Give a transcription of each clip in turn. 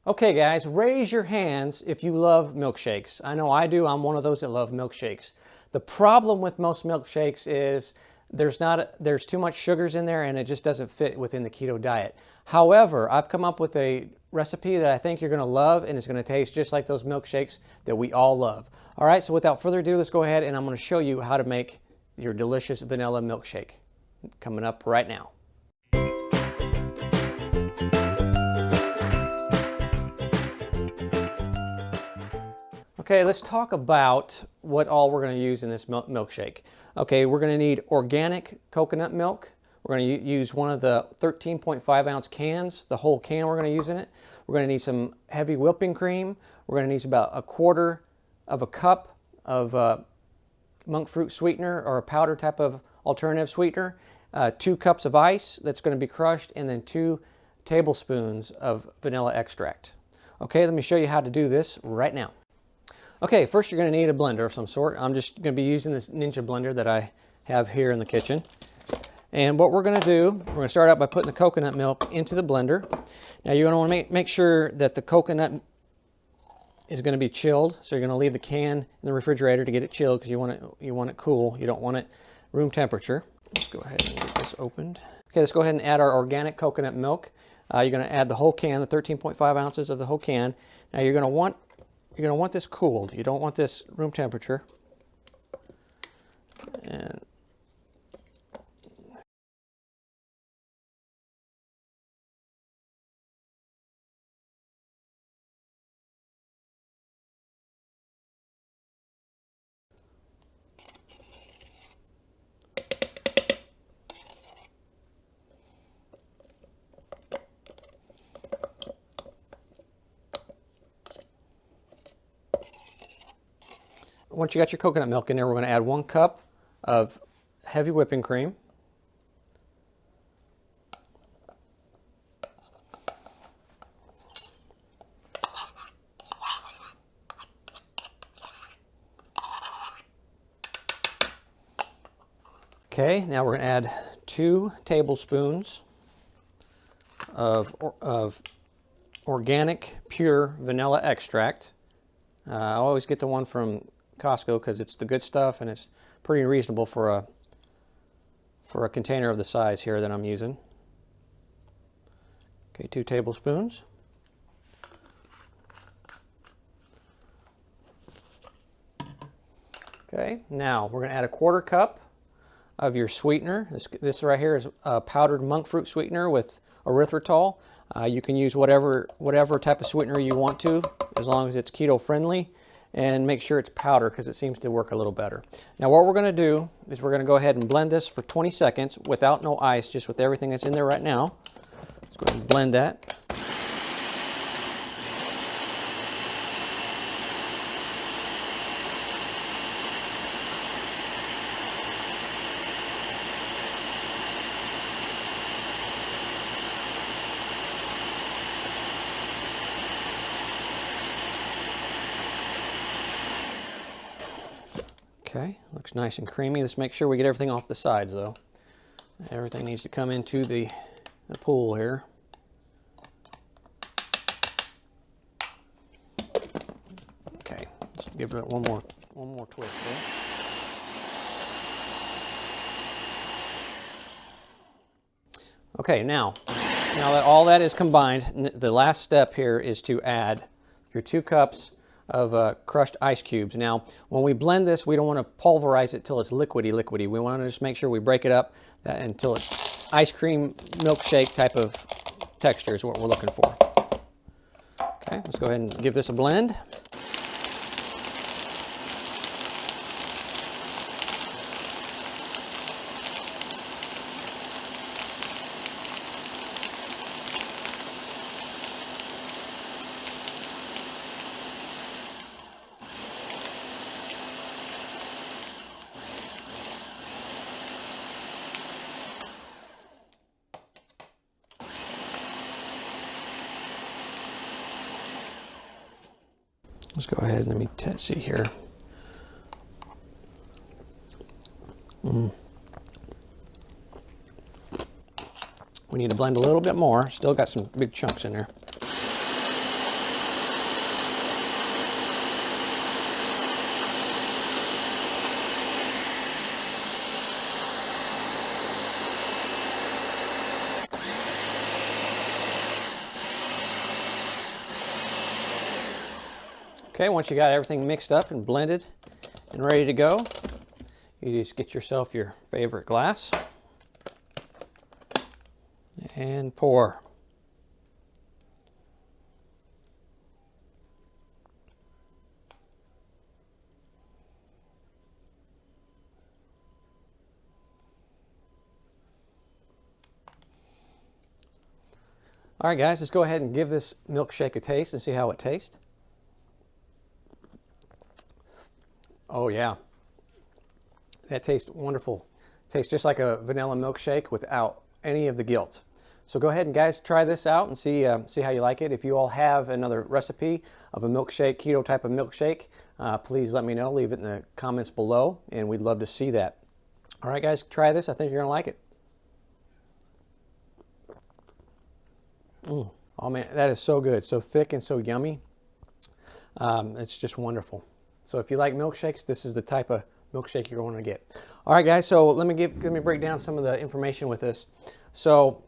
Okay guys, raise your hands if you love milkshakes. I know I do. I'm one of those that love milkshakes. The problem with most milkshakes is there's too much sugars in there and it just doesn't fit within the keto diet. However, I've come up with a recipe that I think you're going to love, and it's going to taste just like those milkshakes that we all love. All right, so without further ado, let's go ahead and I'm going to show you how to make your delicious vanilla milkshake. Coming up right now. Okay, let's talk about what all we're going to use in this milkshake. Okay, we're going to need organic coconut milk. We're going to use one of the 13.5 ounce cans, the whole can we're going to use in it. We're going to need some heavy whipping cream. We're going to need about 1/4 of a cup of monk fruit sweetener, or a powder type of alternative sweetener, 2 cups of ice that's going to be crushed, and then 2 tablespoons of vanilla extract. Okay, let me show you how to do this right now. Okay, first you're going to need a blender of some sort. I'm just going to be using this Ninja blender that I have here in the kitchen. And what we're going to do, we're going to start out by putting the coconut milk into the blender. Now you're going to want to make sure that the coconut is going to be chilled. So you're going to leave the can in the refrigerator to get it chilled, because you want it cool. You don't want it room temperature. Let's go ahead and get this opened. Okay, let's go ahead and add our organic coconut milk. You're going to add the whole can, the 13.5 ounces of the whole can. Now you're going to want this cooled. You don't want this room temperature. And once you got your coconut milk in there, we're going to add 1 cup of heavy whipping cream. Okay, now we're going to add 2 tablespoons of organic pure vanilla extract. I always get the one from Costco because it's the good stuff, and it's pretty reasonable for a container of the size here that I'm using. Okay, 2 tablespoons. Okay, now we're going to add 1/4 cup of your sweetener. This right here is a powdered monk fruit sweetener with erythritol. You can use whatever type of sweetener you want to, as long as it's keto friendly, and make sure it's powder, because it seems to work a little better. Now what we're going to do is we're going to go ahead and blend this for 20 seconds without no ice, just with everything that's in there right now. Let's go ahead and blend that. Okay, looks nice and creamy. Let's make sure we get everything off the sides though. Everything needs to come into the pool here. Okay, let's give it one more twist there. Okay, now that all that is combined, the last step here is to add your 2 cups of crushed ice cubes. Now, when we blend this, we don't want to pulverize it till it's liquidy. We want to just make sure we break it up until it's ice cream milkshake type of texture is what we're looking for. Okay, let's go ahead and give this a blend. Let's go ahead and let me see here. We need to blend a little bit more. Still got some big chunks in there. Okay, once you got everything mixed up and blended and ready to go, you just get yourself your favorite glass and pour. All right, guys, let's go ahead and give this milkshake a taste and see how it tastes. Oh, yeah. That tastes wonderful. Tastes just like a vanilla milkshake without any of the guilt. So go ahead and, guys, try this out and see how you like it. If you all have another recipe of a milkshake, keto type of milkshake, please let me know. Leave it in the comments below, and we'd love to see that. All right, guys, try this. I think you're going to like it. Oh, man, that is so good. So thick and so yummy. It's just wonderful. So if you like milkshakes, this is the type of milkshake you're going to get. All right, guys, so let me break down some of the information with this. So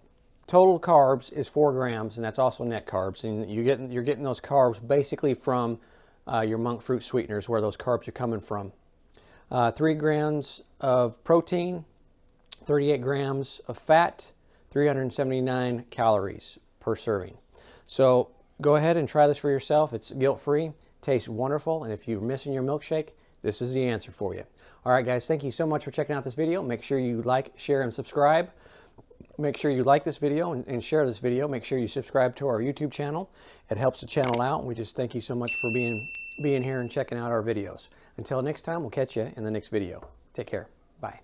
total carbs is 4 grams, and that's also net carbs. And you're getting those carbs basically from your monk fruit sweeteners, where those carbs are coming from. 3 grams of protein, 38 grams of fat, 379 calories per serving. So go ahead and try this for yourself. It's guilt-free, tastes wonderful, and if you're missing your milkshake, this is the answer for you. All right, guys, thank you so much for checking out this video. Make sure you like, share, and subscribe. Make sure you like this video and share this video. Make sure you subscribe to our YouTube channel. It helps the channel out. We just thank you so much for being here and checking out our videos. Until next time, we'll catch you in the next video. Take care. Bye.